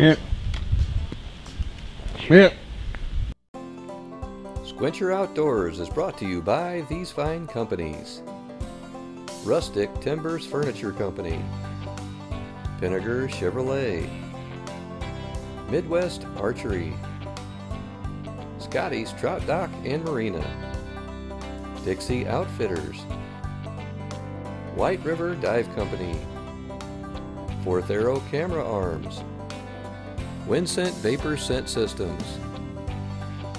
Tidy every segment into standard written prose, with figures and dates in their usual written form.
Yep. Yep. Sqwincher Outdoors is brought to you by these fine companies: Rustic Timbers Furniture Company, Pinnaker Chevrolet, Midwest Archery, Scotty's Trout Dock and Marina, Dixie Outfitters, White River Dive Company, Fourth Arrow Camera Arms, Winscent Vapor Scent Systems,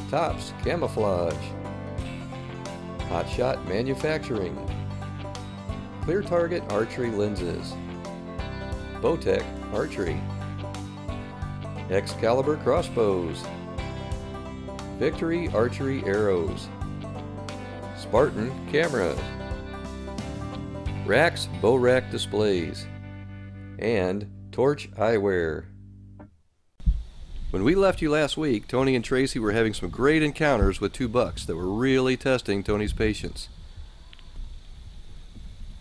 Tops Camouflage, Hot Shot Manufacturing, Clear Target Archery Lenses, Bowtech Archery, Excalibur Crossbows, Victory Archery Arrows, Spartan Camera, Rax Bow Rack Displays, and Torch Eyewear. When we left you last week, Tony and Tracy were having some great encounters with two bucks that were really testing Tony's patience.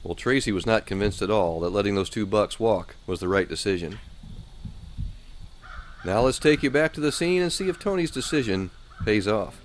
Well, Tracy was not convinced at all that letting those two bucks walk was the right decision. Now let's take you back to the scene and see if Tony's decision pays off.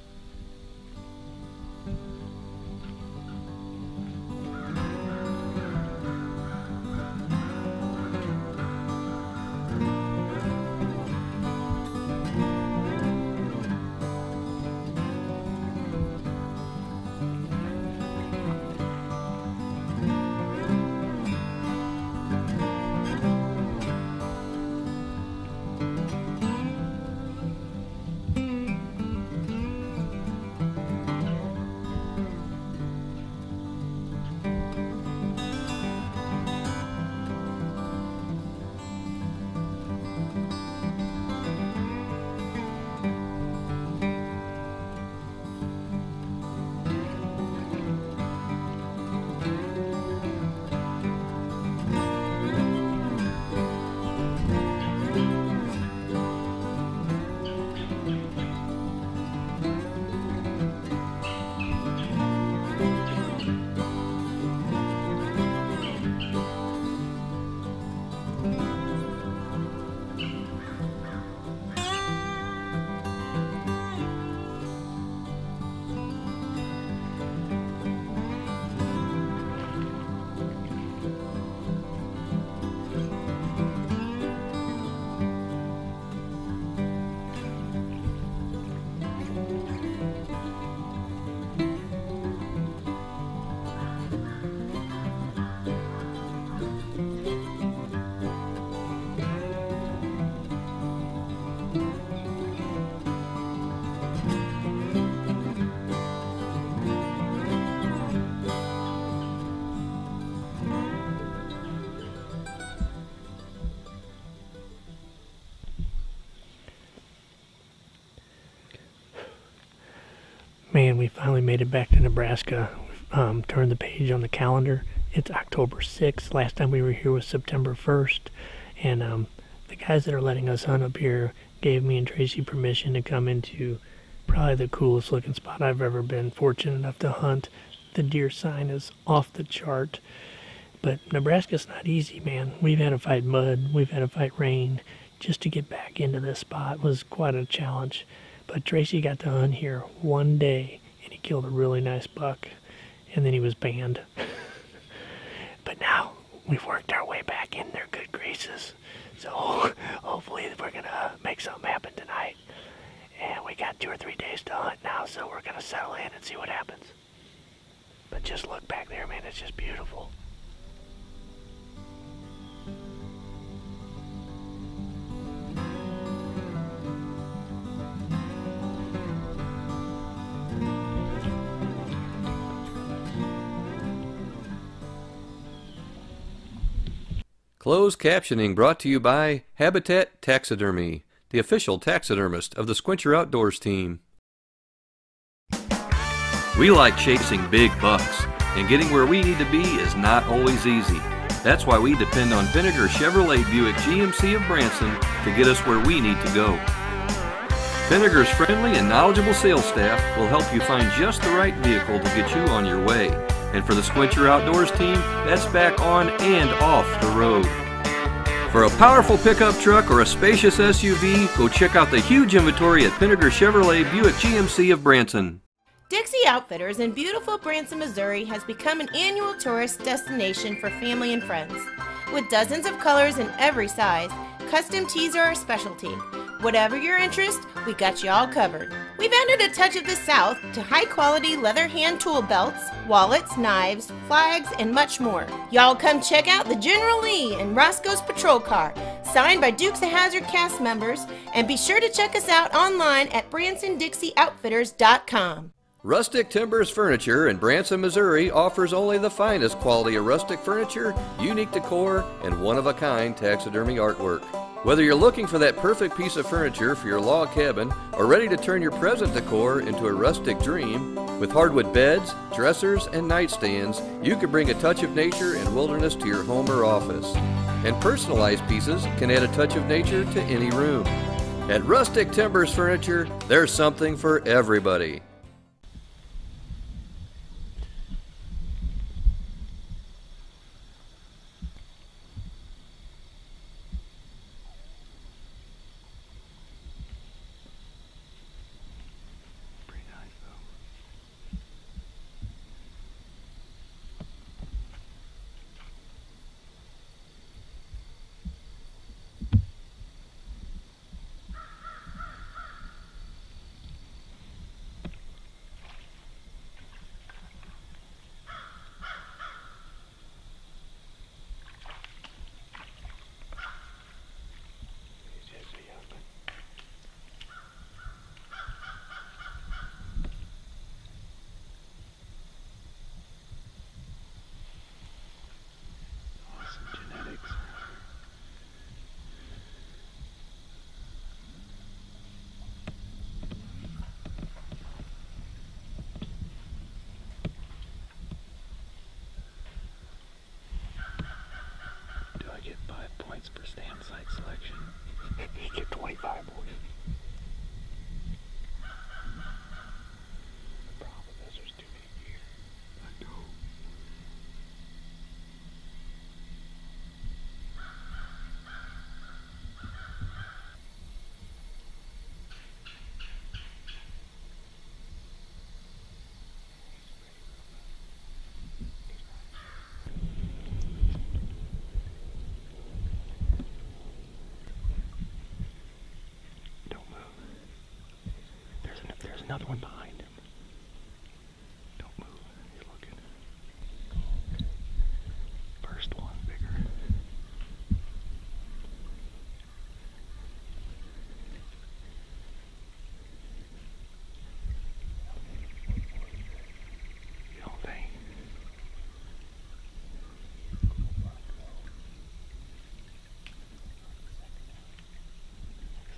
Man, we finally made it back to Nebraska. Turned the page on the calendar. It's October 6th. Last time we were here was September 1st. And the guys that are letting us hunt up here gave me and Tracy permission to come into probably the coolest looking spot I've ever been fortunate enough to hunt. The deer sign is off the chart. But Nebraska's not easy, man. We've had to fight mud. We've had to fight rain. Just to get back into this spot was quite a challenge. But Tracy got to hunt here one day, and he killed a really nice buck, and then he was banned. But now, we've worked our way back in their good graces, so hopefully we're going to make something happen tonight. And we got 2 or 3 days to hunt now, so we're going to settle in and see what happens. But just look back there, man, it's just beautiful. Closed captioning brought to you by Habitat Taxidermy, the official taxidermist of the Sqwincher Outdoors team. We like chasing big bucks, and getting where we need to be is not always easy. That's why we depend on Pinnaker Chevrolet Buick GMC of Branson to get us where we need to go. Pinnaker's friendly and knowledgeable sales staff will help you find just the right vehicle to get you on your way. And for the Sqwincher Outdoors team, that's back on and off the road. For a powerful pickup truck or a spacious SUV, go check out the huge inventory at Pinnaker Chevrolet Buick GMC of Branson. Dixie Outfitters in beautiful Branson, Missouri has become an annual tourist destination for family and friends. With dozens of colors in every size, custom tees are our specialty. Whatever your interest, we got you all covered. We've added a touch of the South to high-quality leather hand tool belts, wallets, knives, flags, and much more. Y'all come check out the General Lee and Roscoe's Patrol Car, signed by Dukes of Hazzard cast members, and be sure to check us out online at BransonDixieOutfitters.com. Rustic Timbers Furniture in Branson, Missouri offers only the finest quality of rustic furniture, unique decor, and one-of-a-kind taxidermy artwork. Whether you're looking for that perfect piece of furniture for your log cabin or ready to turn your present decor into a rustic dream, with hardwood beds, dressers, and nightstands, you can bring a touch of nature and wilderness to your home or office. And personalized pieces can add a touch of nature to any room. At Rustic Timbers Furniture, there's something for everybody. For stand site selection. You get 25 points. The problem is there's too many here. I know. There's another one behind him. Don't move. He's looking. First one, bigger. You don't think?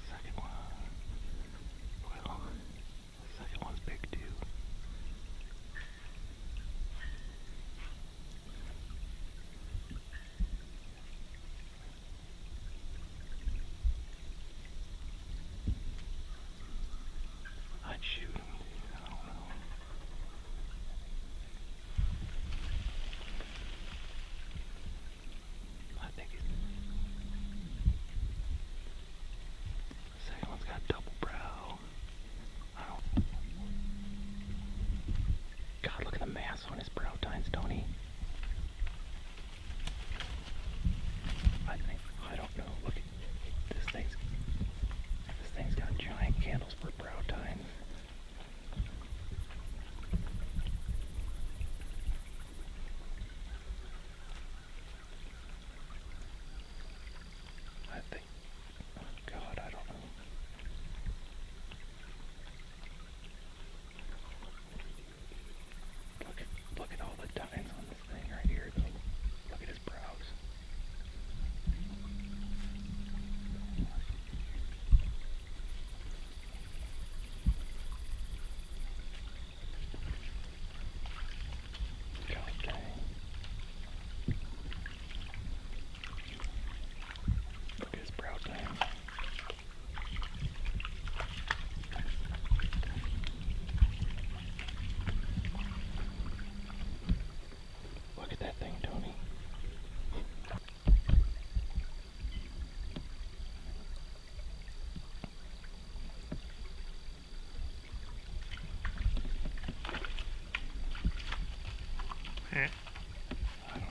Second one. Well. Second one's big too. I'd shoot him. I don't know. I think it. The second one's got double brow. God, look at the mass on his brow tines, Tony. I don't know. Look at this thing's got giant candles for brow tines.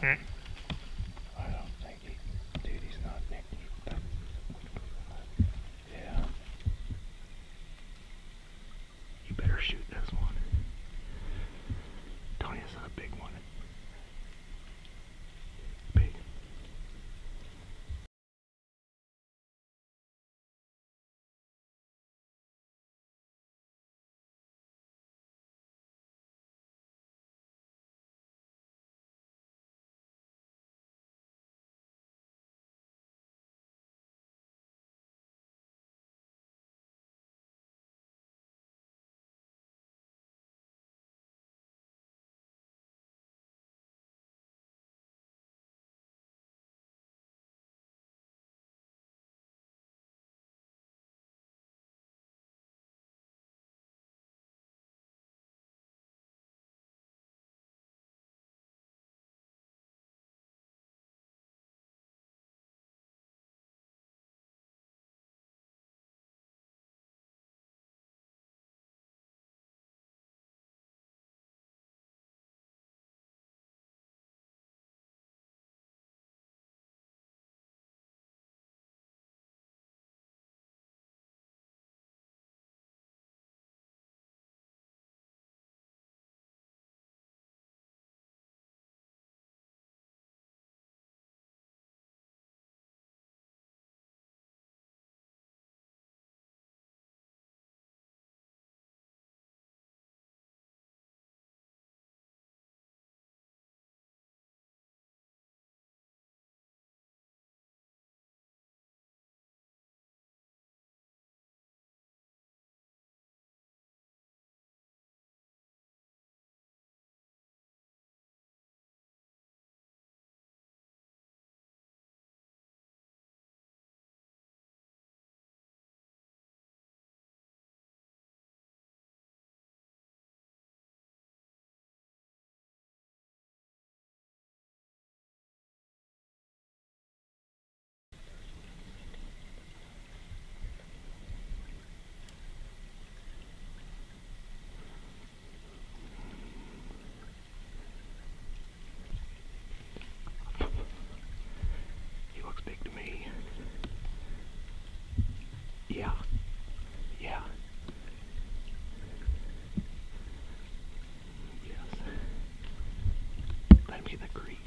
I don't think dude, he's not yeah. You better shoot this one. Tony, this is a big one. Big. He looks big to me. Yeah. Yeah. Yes. Let him get in the creek.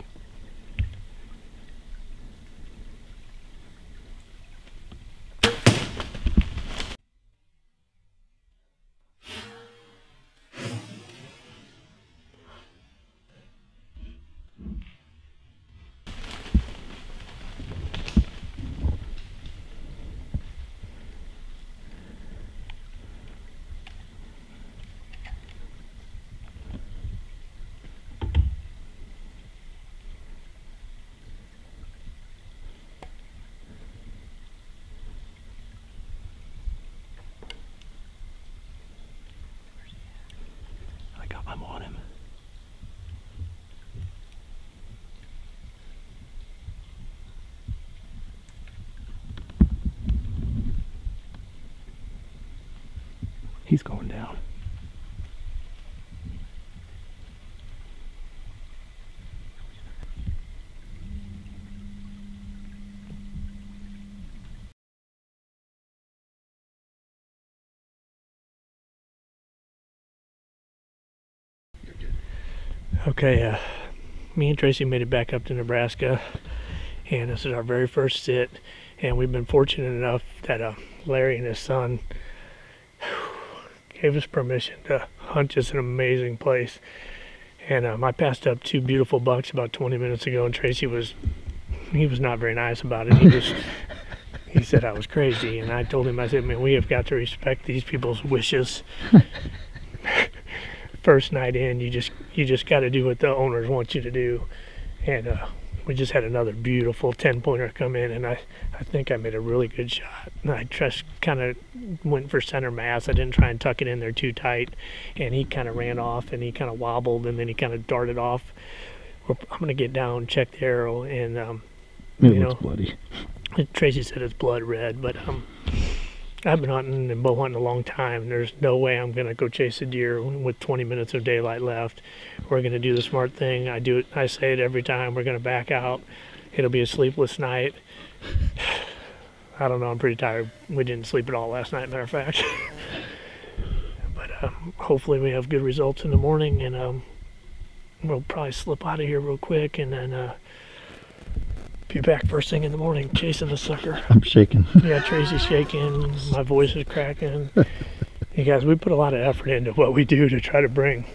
I'm on him. He's going down. Okay, me and Tracy made it back up to Nebraska, and this is our very first sit, and we've been fortunate enough that Larry and his son gave us permission to hunt just an amazing place. And I passed up 2 beautiful bucks about 20 minutes ago, and Tracy was not very nice about it. He said I was crazy, and I told him, I said, man, we have got to respect these people's wishes. First night in, you just got to do what the owners want you to do. And we just had another beautiful 10-pointer come in, and I think I made a really good shot. And I just kind of went for center mass. I didn't try and tuck it in there too tight, and he kind of ran off, and he kind of wobbled, and then he kind of darted off. I'm gonna get down, check the arrow, and it looks bloody. Tracy said it's blood red, but I've been hunting and bow hunting a long time. There's no way I'm going to go chase a deer with 20 minutes of daylight left. We're going to do the smart thing. I say it every time. We're going to back out. It'll be a sleepless night. I don't know. I'm pretty tired. We didn't sleep at all last night, matter of fact. But hopefully we have good results in the morning, and we'll probably slip out of here real quick and then be back first thing in the morning chasing the sucker. I'm shaking. Yeah, Tracy's shaking. My voice is cracking. You guys, we put a lot of effort into what we do to try to bring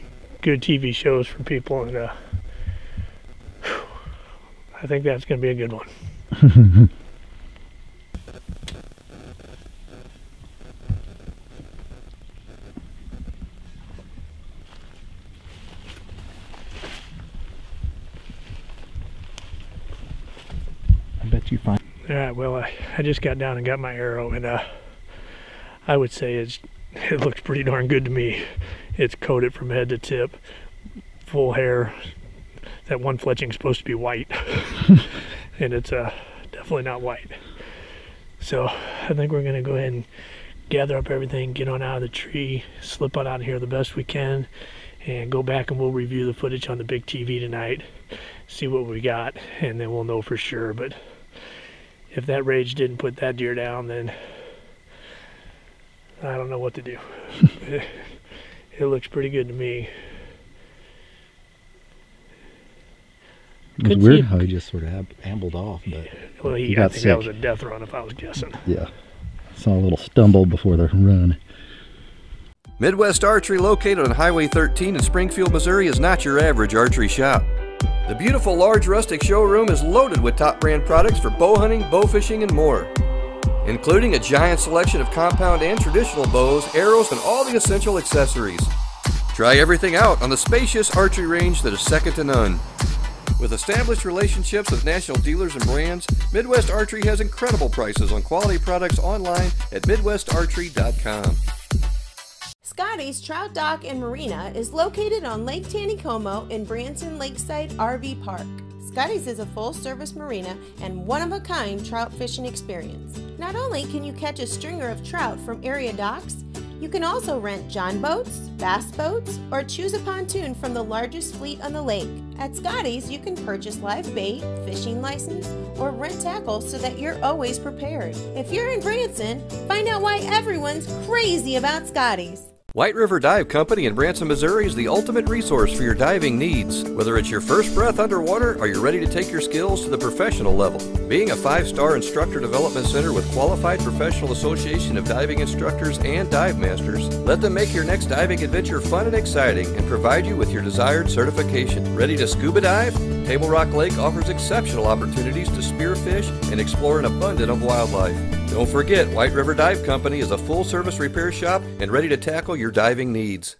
good TV shows for people, and I think that's going to be a good one. I bet you find. All right, well, I just got down and got my arrow, and I would say it looks pretty darn good to me. It's coated from head to tip, full hair. That one fletching's supposed to be white, and it's definitely not white. So I think we're going to go ahead and gather up everything, get on out of the tree, slip on out of here the best we can, and go back and we'll review the footage on the big TV tonight, see what we got, and then we'll know for sure. But if that rage didn't put that deer down, then I don't know what to do. It looks pretty good to me. It was weird how he just sort of ambled off, but well, he I got think sick. that was a death run if I was guessing. Yeah, saw a little stumble before the run. Midwest Archery, located on Highway 13 in Springfield, Missouri, is not your average archery shop. The beautiful large rustic showroom is loaded with top brand products for bow hunting, bow fishing, and more, including a giant selection of compound and traditional bows, arrows, and all the essential accessories. Try everything out on the spacious archery range that is second to none. With established relationships with national dealers and brands, Midwest Archery has incredible prices on quality products online at MidwestArchery.com. Scotty's Trout Dock and Marina is located on Lake Taneycomo in Branson Lakeside RV Park. Scotty's is a full-service marina and one-of-a-kind trout fishing experience. Not only can you catch a stringer of trout from area docks, you can also rent john boats, bass boats, or choose a pontoon from the largest fleet on the lake. At Scotty's, you can purchase live bait, fishing license, or rent tackle so that you're always prepared. If you're in Branson, find out why everyone's crazy about Scotty's. White River Dive Company in Branson, Missouri is the ultimate resource for your diving needs. Whether it's your first breath underwater or you're ready to take your skills to the professional level. Being a 5-star instructor development center with qualified professional association of diving instructors and dive masters, let them make your next diving adventure fun and exciting and provide you with your desired certification. Ready to scuba dive? Table Rock Lake offers exceptional opportunities to spearfish and explore an abundance of wildlife. Don't forget, White River Dive Company is a full-service repair shop and ready to tackle your diving needs.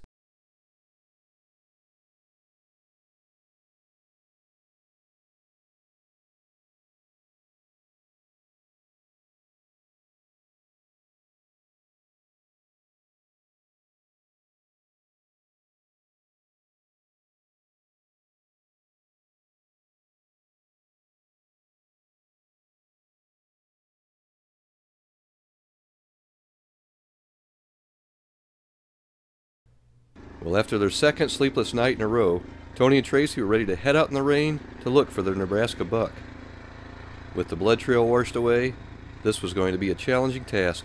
Well, after their second sleepless night in a row, Tony and Tracy were ready to head out in the rain to look for their Nebraska buck. With the blood trail washed away, this was going to be a challenging task.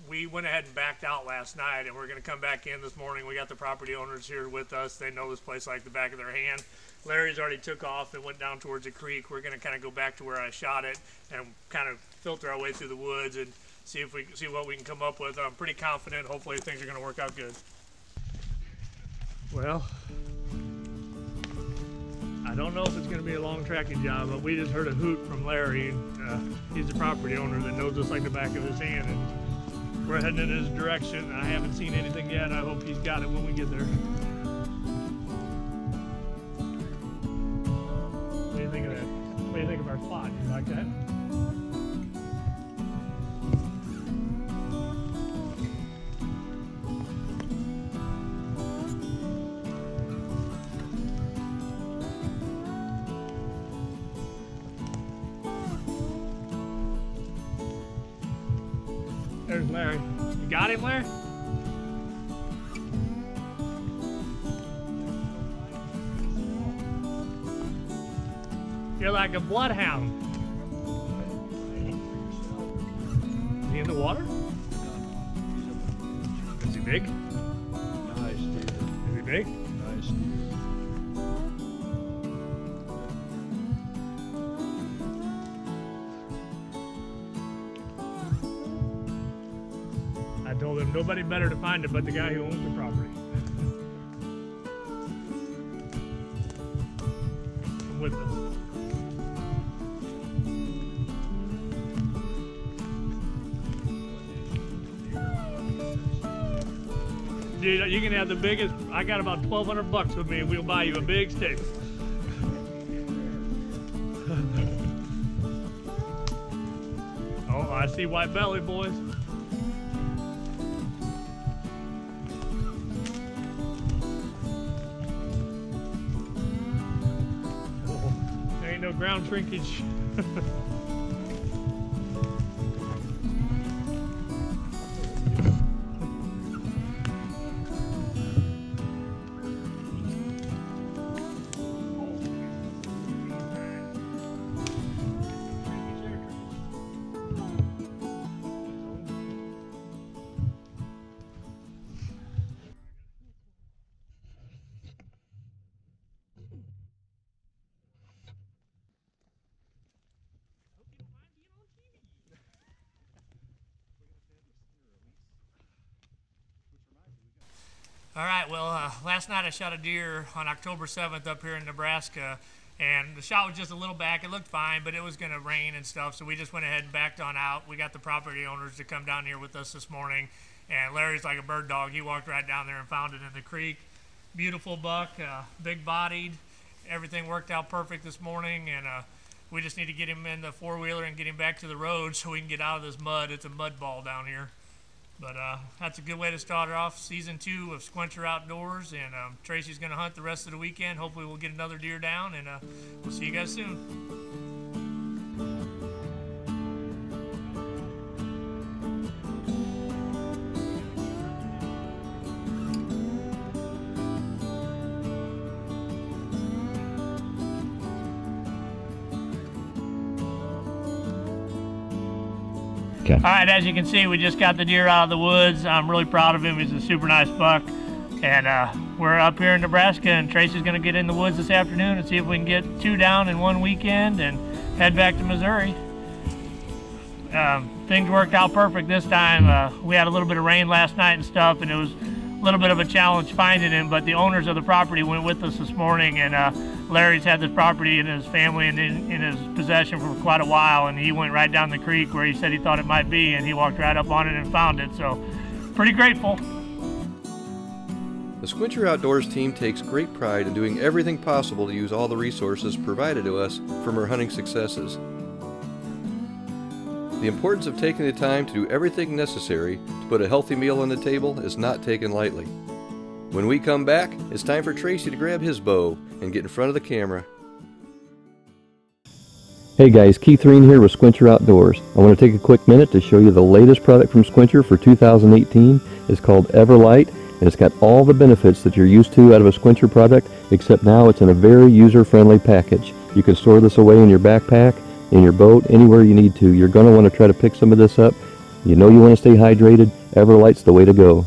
We went ahead and backed out last night, and we're going to come back in this morning. We got the property owners here with us. They know this place like the back of their hand. Larry's already took off and went down towards the creek. We're going to kind of go back to where I shot it and kind of filter our way through the woods and see what we can come up with. I'm pretty confident. Hopefully things are going to work out good. Well, I don't know if it's going to be a long tracking job, but we just heard a hoot from Larry. He's the property owner that knows us like the back of his hand, and we're heading in his direction. I haven't seen anything yet. I hope he's got it when we get there. What do you think of that? What do you think of our spot? You like that? There's Larry. You got him, Larry? You're like a bloodhound. Is he in the water? Is he big? Nice, dude. Is he big? Nice, dude. I told him nobody better to find it but the guy who owns the property. Come with us. Dude, you can have the biggest. I got about 1,200 bucks with me and we'll buy you a big steak. Oh, I see white belly, boys. There ain't no ground shrinkage. All right, well, last night I shot a deer on October 7th up here in Nebraska, and the shot was just a little back. It looked fine, but it was going to rain and stuff, so we just went ahead and backed on out. We got the property owners to come down here with us this morning, and Larry's like a bird dog. He walked right down there and found it in the creek. Beautiful buck, big-bodied. Everything worked out perfect this morning, and we just need to get him in the four-wheeler and get him back to the road so we can get out of this mud. It's a mud ball down here. But that's a good way to start off season 2 of Sqwincher Outdoors, and Tracy's going to hunt the rest of the weekend. Hopefully we'll get another deer down, and we'll see you guys soon. Okay. All right, as you can see, we just got the deer out of the woods. I'm really proud of him. He's a super nice buck. And we're up here in Nebraska, and Tracy's gonna get in the woods this afternoon and see if we can get 2 down in one weekend and head back to Missouri. Things worked out perfect this time. We had a little bit of rain last night and stuff, and it was a little bit of a challenge finding him, but the owners of the property went with us this morning, and Larry's had this property in his family and in his possession for quite a while, and he went right down the creek where he said he thought it might be, and he walked right up on it and found it, so pretty grateful. The Sqwincher Outdoors team takes great pride in doing everything possible to use all the resources provided to us from our hunting successes. The importance of taking the time to do everything necessary to put a healthy meal on the table is not taken lightly. When we come back, it's time for Tracy to grab his bow and get in front of the camera. Hey guys, Keith Reen here with Sqwincher Outdoors. I want to take a quick minute to show you the latest product from Sqwincher for 2018. It's called Everlight, and it's got all the benefits that you're used to out of a Sqwincher product, except now it's in a very user-friendly package. You can store this away in your backpack, in your boat, anywhere you need to. You're going to want to try to pick some of this up. You know you want to stay hydrated. Everlight's the way to go.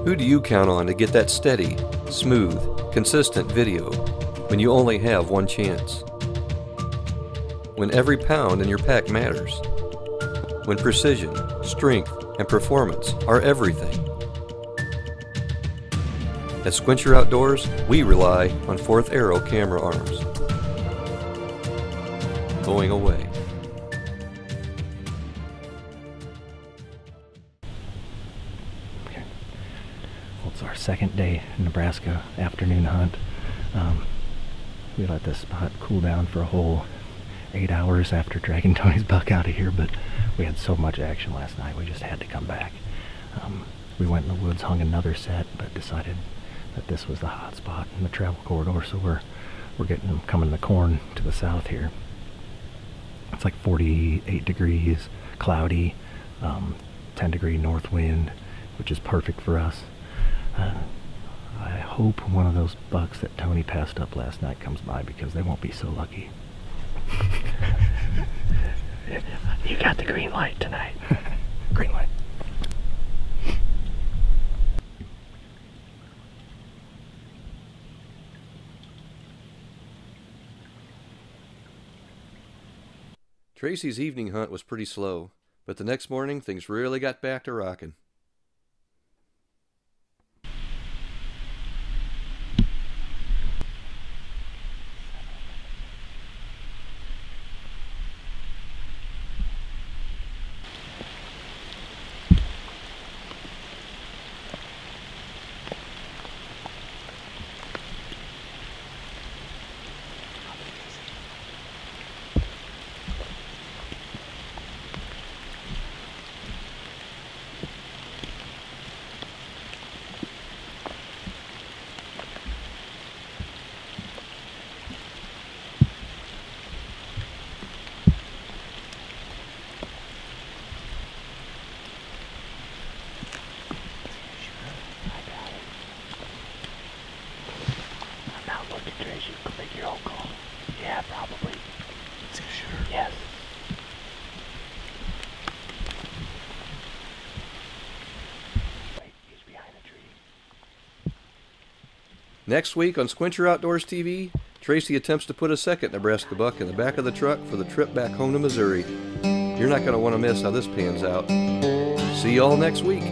Who do you count on to get that steady, smooth, consistent video when you only have one chance? When every pound in your pack matters. When precision, strength, and performance are everything. At Sqwincher Outdoors, we rely on 4th Arrow camera arms. Going away. Well, it's our second day in Nebraska afternoon hunt. We let this spot cool down for a whole 8 hours after dragging Tony's buck out of here, but we had so much action last night we just had to come back. We went in the woods, hung another set, but decided that this was the hot spot in the travel corridor, so we're getting them coming the corn to the south here. It's like 48 degrees, cloudy, 10-degree north wind, which is perfect for us. I hope one of those bucks that Tony passed up last night comes by, because they won't be so lucky. You got the green light tonight. Green light. Tracy's evening hunt was pretty slow, but the next morning things really got back to rocking. Yeah, probably. Is it sure? Yes. Wait, he's behind the tree. Next week on Sqwincher Outdoors TV, Tracy attempts to put a second Nebraska buck in the back of the truck for the trip back home to Missouri. You're not going to want to miss how this pans out. See y'all next week.